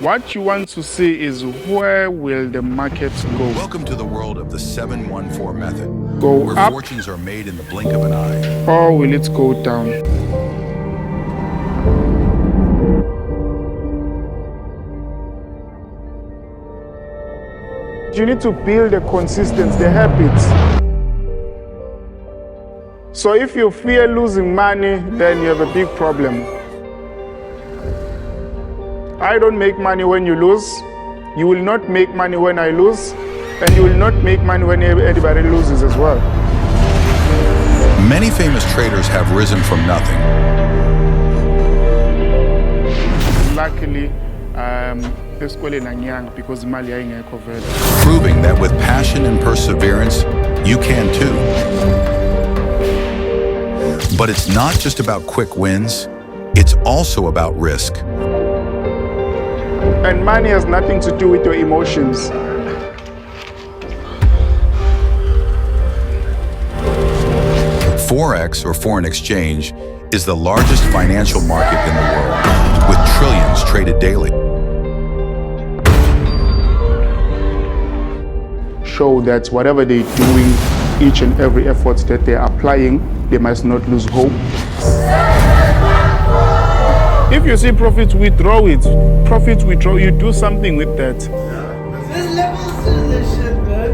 What you want to see is where will the market go? Welcome to the world of the 714 method, Go where up, fortunes are made in the blink of an eye. or will it go down? You need to build the consistency, the habits. So if you fear losing money, then you have a big problem. I don't make money when you lose. You will not make money when I lose. And you will not make money when anybody loses as well. Many famous traders have risen from nothing. Luckily, because Mali ayingekho vele. Proving that with passion and perseverance, you can too. But it's not just about quick wins, it's also about risk. And money has nothing to do with your emotions. Forex, or foreign exchange, is the largest financial market in the world, with trillions traded daily. Show that whatever they're doing, each and every effort that they're applying, they must not lose hope. If you see profit, withdraw it. Profit, withdraw, you do something with that. There's levels to this shit, man.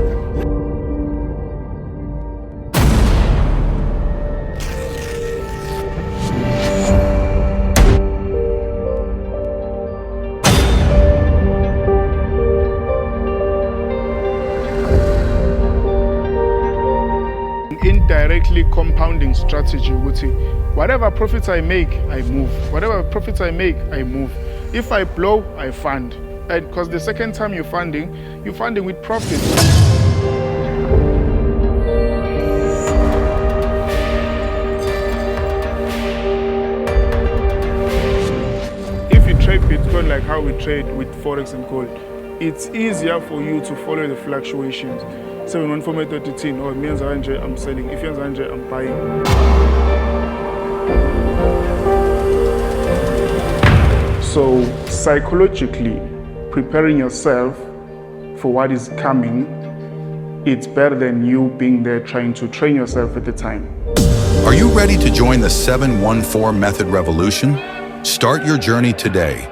Indirectly compounding strategy, whatever profits I make, I move. Whatever profits I make, I move. If I blow, I fund. And because the second time you're funding with profit. If you trade Bitcoin like how we trade with Forex and gold, it's easier for you to follow the fluctuations. 714METHOD, or means I'm selling, if you're I'm buying. So psychologically, preparing yourself for what is coming, it's better than you being there trying to train yourself at the time. Are you ready to join the 714 method revolution? Start your journey today.